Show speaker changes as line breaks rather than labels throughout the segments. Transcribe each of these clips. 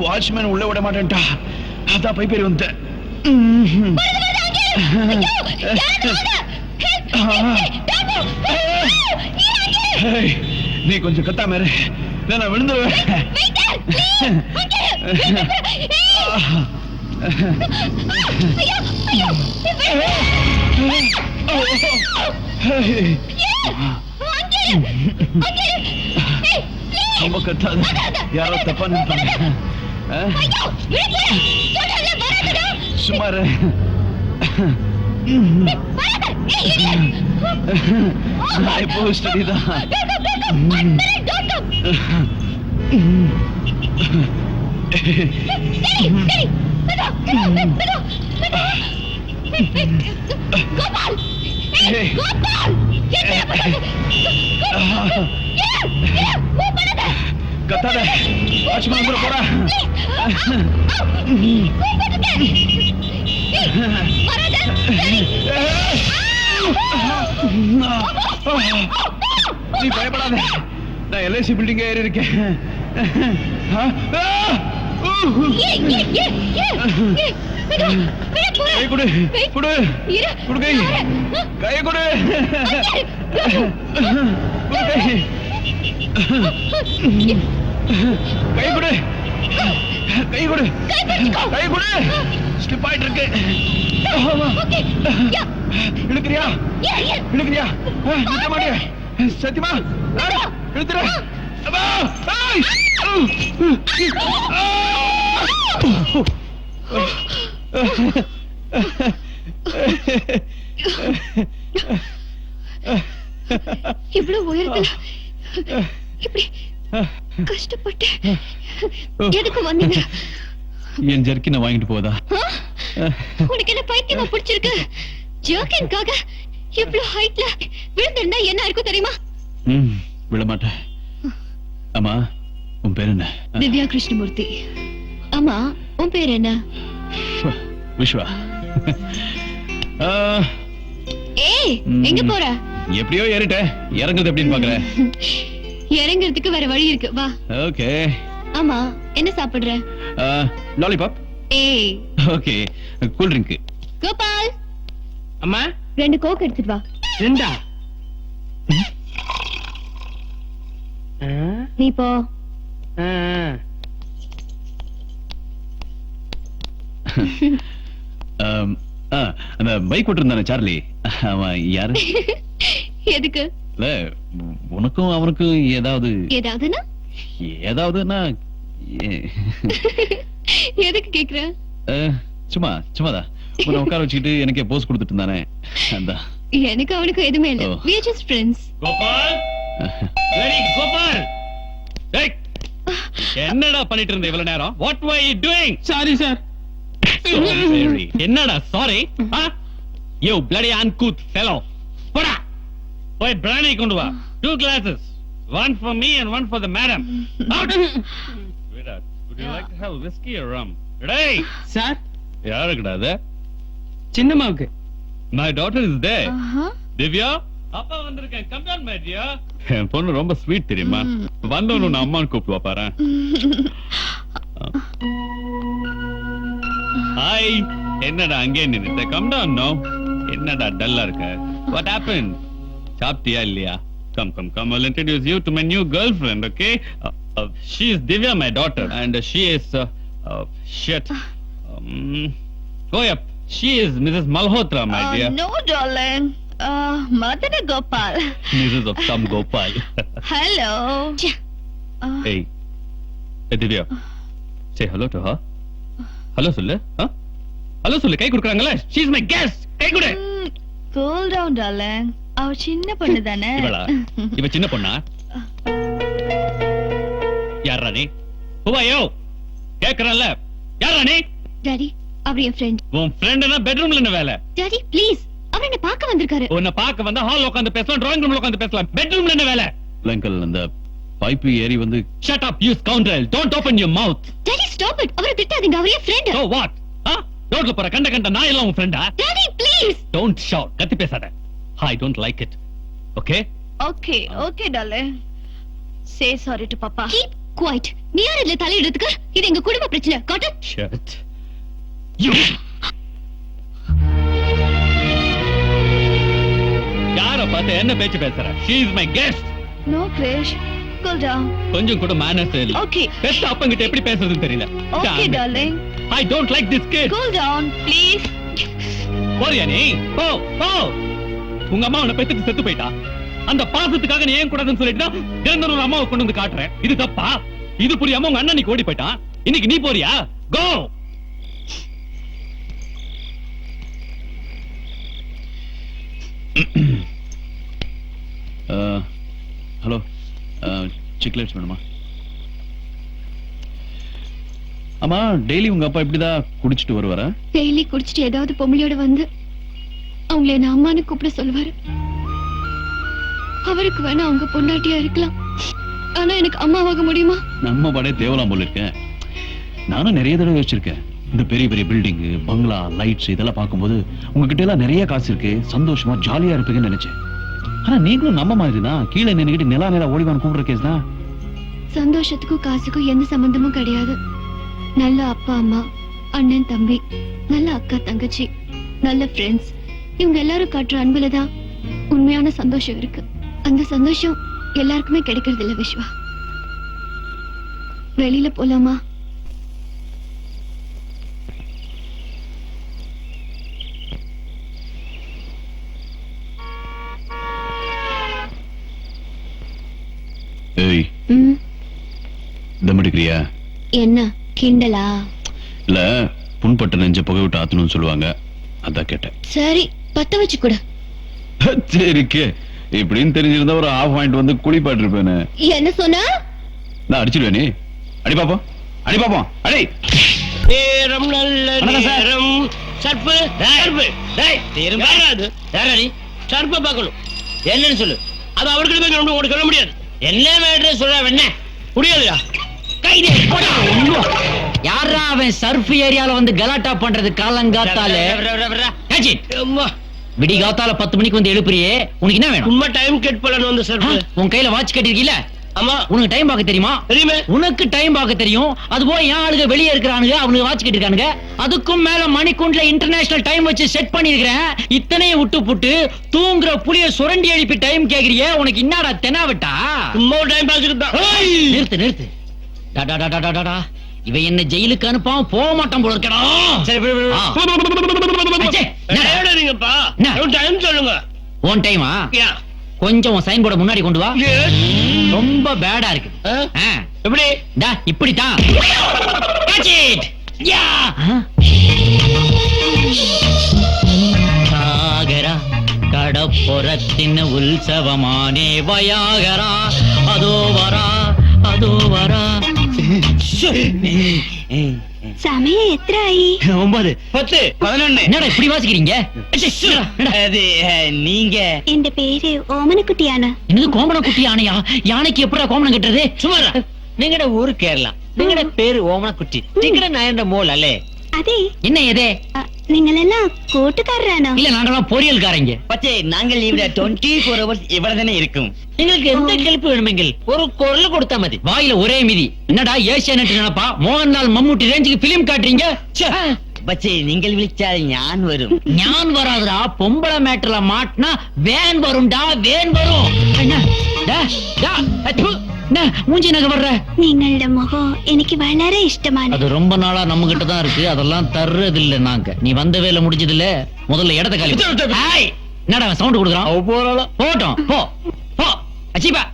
Watchman உள்ள விட மாட்டேன்டா. அதான் பை பேர் வந்து நீ கொஞ்சம் கத்தாம இரு, நான் விழுந்துருவேன். ரொம்ப கத்தாத, யாரோ தப்பா நினைப்பாங்க. சுமார் இப்போ ஸ்டடி தான். கத்தாத, வாட்ச்மேன் கூட போறா. நீ பயப்படாத, நான் LIC பில்டிங் ஏறி இருக்கேன். கை கொடு, கொடு, கொடு, கை கை கொடு, கை கொடு, கை கொடு, கை கொடு. ஸ்லிப் ஆயிட்டு இருக்கு. இழுக்கிறியா, இழுக்கிறியா? நிக்க மாட்டியா? சத்தியமா இழுத்துற.
இவ்வளவு உயரத்துல இப்படி கஷ்டப்பட்டு எதுக்கு வந்தீங்க?
என் ஜர்க்கினை வாங்கிட்டு போதா?
உனக்கு என்ன பைத்தியமா பிடிச்சிருக்கு? ஜர்க்கின்காக இவ்வளவு ஹைட்ல விழுந்திருந்தா என்ன இருக்கும் தெரியுமா?
விழமாட்டேன். அம்மா, உன் பேர் என்ன?
திவ்யா கிருஷ்ணமூர்த்தி. அம்மா, உன் பேர் என்ன?
விஸ்வா.
ஏய், எங்க போற?
எப்படியோ ஏறிட்ட, இறங்குறது எப்படின்னு பாக்குற?
இறங்குறதுக்கு வேற வழி இருக்கு, வா.
ஓகே.
ஆமா, என்ன சாப்பிடுற?
லாலிபாப்.
ஏய்,
ஓகே. Cool drink.
கோபால்.
அம்மா,
2 கோக் எடுத்துட்டு வா.
2.
நீ போ.
அந்த பைக் ஓட்டிருந்தானே சார்லி, அவன் யாரு?
எதுக்கு?
இல்ல, உனக்கும் அவனுக்கும் ஏதாவது?
ஏதாவதுன்னா?
ஏதாவதுன்னா
எதுக்கு கேக்குற?
சும்மா சும்மாதான். உன்னை உட்கார வச்சுக்கிட்டு எனக்கே போஸ் கொடுத்துட்டு இருந்தானே, அதான்.
எனக்கு அவனுக்கு எதுவுமே இல்ல. We are just friends.
Gopal, ready Gopal. டேய், என்னடா பண்ணிட்டு இருந்த இவ்வளவு நேரம்? What were you doing?
Sorry sir.
Sorry. என்னடா sorry? You bloody uncouth fellow. போடா. போய் பிராணி கொண்டு வா. 2 glasses. One for me and one for the madam. Out. Virat, would you like to have whiskey or rum? Hey.
Sir.
யாருக்குடா அது?
சின்னம்மாவுக்கு.
My daughter is there. Divya, அப்பா வந்திருக்கேன். Come down my dear. என் பொண்ணு ரொம்ப ஸ்வீட் தெரியுமா? வந்தவனு நான் அம்மான்னு கூப்பிடுவா பாரு. Hi. என்னடா அங்கே நின்னுட்ட? Come down now. என்னடா டல்லா இருக்க? What happened? சாப்பிட்டியா இல்லையா? Come. I'll introduce you to my new girlfriend, okay? She is Divya, my daughter, and she is shit. Go up. She is Mrs. Malhotra, my dear.
No, darling. Mother Gopal.
Mrs. of some Gopal.
Hello.
Hey, Divya. Say hello to her. Hello, சொல்லு. Hello, சொல்லு. கை கொடுக்கறாங்கல. She is my guest. கை கொடு.
Cool down, darling. அவ சின்ன பொண்ணு தானே.
இவ சின்ன பொண்ணா? யாரா நீ? Who are you? கேக்குறல்ல. யாரா நீ?
டாடி, அவர் என் ஃப்ரெண்ட்.
உன் ஃப்ரெண்ட்னா பெட்ரூம்ல என்ன வேலை?
Daddy, please. அவர் என்ன பார்க்க வந்திருக்காரு.
உன்னை பார்க்க வந்தா ஹால்ல உட்கார்ந்து பேசலாம், டிராயிங் ரூம்ல உட்கார்ந்து பேசலாம். பெட்ரூம்ல என்ன வேலை?
அங்கிள், அந்த பைப் ஏறி வந்து.
Shut up, you scoundrel. Don't open your mouth.
Daddy, stop it. அவரை திட்டாதீங்க. அவர் என் ஃப்ரெண்ட்.
So what? ரோட்ல போற கண்ட நான் எல்லாம் உன் ஃப்ரெண்டா?
Daddy please.
Don't shout. கத்தி பேசாத. I don't like it. Okay?
Okay okay darling. Say sorry to papa.
Keep quiet. நீ யார் இதுல தலையிடுறதுக்கு? இது எங்க குடும்ப பிரச்சனை. Got it.
ஷட். யூ. யார பார்த்து என்ன பேச்சு பேசுற? She is my guest.
No grace. Cool down.
கொஞ்சம் கூட மேனர்ஸ் இல்ல.
Okay.
பெத்த அப்பங்கிட்ட எப்படி பேசுறதுன்னு தெரியல.
Okay darling.
I don't like this kid.
Cool down please.
போறியா நீ? போ போ. உங்க அம்மா உன்னை பெத்துட்டு செத்து போயிட்டா. அந்த பாசத்துக்காக நீ ஏன் கூடாதுன்னு சொல்லிட்டு திறந்தூர் அம்மாவை கொண்டு வந்து காட்டுறேன். இது தப்பா? இது புரியாம உங்க அண்ணன் நீ ஓடி போயிட்டான். இன்னைக்கு நீ போறியா? கோ.
ஹலோ, சிக்லேட்ஸ் வேணுமா? ஆமா, டெய்லி உங்க அப்பா இப்படிதான் குடிச்சிட்டு வருவாரா?
டெய்லி குடிச்சிட்டு ஏதாவது பொம்பளையோட வந்து அவங்கள என்ன அம்மான்னு கூப்பிட சொல்லுவாரு. அவருக்கு வேணா அவங்க பொண்டாட்டியா இருக்கலாம், ஆனா எனக்கு அம்மாவாக முடியுமா?
நம்ம படே தேவலாம் போல இருக்கேன். நானும் நிறைய தடவை யோசிச்சிருக்கேன். இந்த பெரிய பெரிய பில்டிங், பங்களா, லைட்ஸ் இதெல்லாம் பார்க்கும்போது உங்ககிட்ட எல்லாம் நிறைய காசு இருக்கு, சந்தோஷமா ஜாலியா இருப்பீங்கன்னு நினைச்சேன். ஆனா நீங்களும் நம்ம மாதிரி தான், கீழே நின்னுக்கிட்டு நிலா ஓடிவான் கூப்பிடுற கேஸ் தான்.
சந்தோஷத்துக்கும் காசுக்கும் எந்த சம்பந்தமும் கிடையாது. நல்ல அப்பா அம்மா, அண்ணன் தம்பி, நல்ல அக்கா தங்கச்சி, நல்ல ஃப்ரெண்ட்ஸ், இவங்க எல்லாரும் காட்டுற அன்புலதான் உண்மையான சந்தோஷம் இருக்கு. அந்த சந்தோஷம் எல்லாருக்குமே கிடைக்கிறது இல்ல விஸ்வா. வெளியில போலாமா?
ஏய்,
ம்,
தம் அடிக்கிறியா?
என்ன கிண்டலா?
இல்ல, புண்பட்ட நெஞ்ச புகை விட்டு ஆத்தணும்னு சொல்லுவாங்க, அதான் கேட்டேன்.
சரி, பத்த வச்சு கூட.
சரிக்கே, இப்படின்னு தெரிஞ்சிருந்தா ஒரு half பாயிண்ட் வந்து குளிப்பாட்டு இருப்பேன்னு.
என்ன சொன்னா?
நான் அடிச்சிடுவேன். நீ அடி பாப்போம், அடி பாப்போம், அடி.
நேரம் நல்ல
வணக்கம் சார்.
நேரம். சர்ப்பு சர்ப்பு டேய் திரும்ப யாராது யாரடி சர்ப்ப பார்க்கணும். என்னன்னு சொல்லு. அது அவர்கிட்ட போய் நம்ம உனக்கு சொல்ல முடியாது. என்ன மேட்டர் சொல்ல என்ன முடியாதுடா. கைதே போடா.
யாரா அவன் சர்ஃப் ஏரியால வந்து கலாட்டா பண்றது காலங்காத்தால?
காச்சி அம்மா
விடிகாத்தால 10 மணிக்கு வந்து எழுப்புறியே, உனக்கு என்ன வேணும்?
உண்மை டைம் கட் பண்ணணும் அந்த சர்ப்பு.
உன் கையில வாட்ச் கட்டிருக்கீல?
ஆமா
உனக்கு டைம் பார்க்க தெரியுமா?
தெரியுமே.
உனக்கு டைம் பார்க்க தெரியும். அது போய் என் ஆளுங்க வெளியே இருக்கிறானுங்க, அவனுக்கு வாட்ச் கட்டிருக்கானுங்க. அதுக்கும் மேல மணிக்குண்டுல இன்டர்நேஷனல் டைம் வச்சு செட் பண்ணிருக்கிறேன். இத்தனையும் விட்டு புட்டு தூங்குற புளிய சுரண்டி எழுப்பி டைம் கேக்குறியே, உனக்கு என்னடா தெனாவட்டா?
சும்மா டைம் பாஸ்க்கு தான்.
நிறுத்து நிறுத்து. டா டா டா டா டா டா. இவன் என்ன ஜெயிலுக்கு அனுப்பாம போக மாட்டான் போல இருக்கடா.
சரி
ஆ. அச்சே, என்னடா?
டயர்டாதீங்கப்பா.
என்ன?
டைம் சொல்லுங்க.
உன் டைமா?
யா
கொஞ்சம் உன் சைன் போர்ட முன்னாடி கொண்டு வா.
எஸ்
ரொம்ப பேடா இருக்கு. ஆ.
எப்படி
டா இப்படித்தான். Catch it. யா. சாகரா கடப்புறத்தின் உற்சவமானே வயாகரா, அதோ வரா அதோ வரா.
സമയം എത്രയായി?
9 10 11.
என்னடா இப்படி வாசிக்கிறீங்க?
அது நீங்க
എന്റെ പേര് ഓമനക്കുട്ടിയാണ്.
என்னது கோமண குட்டி யானையா? யானைக்கு எப்படா கோமணம் கட்டுறது?
சுமாரா നിങ്ങളുടെ ഊര് കേരള. നിങ്ങളുടെ പേര് ഓമനക്കുട്ടി. നിങ്ങളുടെ നയന്റെ മോൾ അല്ലേ?
അതെ.
என்ன எதே?
നിങ്ങളെല്ലാം കൂട്ടുകാരാണോ?
இல்ல நாங்கெல்லாம் பொரியல்காரங்க.
പക്ഷേ ഞങ്ങൾ ഇവിടെ 24 hours ഇവിടെ തന്നെ ഇരിക്കും. നിങ്ങൾക്ക് എന്ത് ഹെൽപ്പ് വേണമെങ്കിൽ ഒരു കുരൽ കൊടുത്താൽ മതി.
வாயில ஒரே மிதி. என்னடா ஏசியானெட் நினைப்பா? மோகன்லால் மம்முட்டி ரேஞ்சுக்கு பிலிம் காட்டுறீங்க?
പക്ഷേ നിങ്ങൾ വിളിച്ചാൽ ഞാൻ വരും.
ஞான் வராதுடா. பொம்பளை மேட்டர்ல மாட்டினா வேன் வரும்டா, வேன் வரும். என்ன? டா, டா, அச்சு. என்ன மூஞ்சி நகை வர்ற?
നിങ്ങളുടെ മുഖം എനിക്ക് വളരെ ഇഷ്ടമാണ്.
அது ரொம்ப நாளா நம்ம கிட்ட தான் இருக்கு. அதெல்லாம் தர்றது இல்ல நாங்க. நீ வந்த வேலை முடிஞ்சது இல்ல, முதல்ல இடத்த காலி பண்ணு. ஏய், என்னடா சவுண்ட் கொடுக்குறான்? போட்டோம் போ போ. அச்சிபா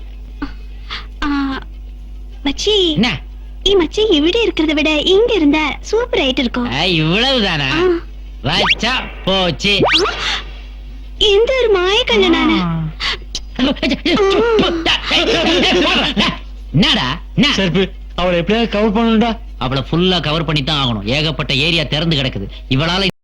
மச்சி,
என்ன?
ഈ മച്ചി ഇവിടെ இருக்கிறத விட இங்க இருந்தா சூப்பர் ஆயிட்டு இருக்கும்.
இவ்வளவுதானா? வச்சா போச்சு.
எந்த ஒரு மாயக்கண்ணனான.
என்னடா
சர்ப்பு அவளை எப்படியாவது கவர் பண்ணணும்டா.
அவளை ஃபுல்லா கவர் பண்ணி தான் ஆகணும். ஏகப்பட்ட ஏரியா திறந்து கிடக்குது. இவளால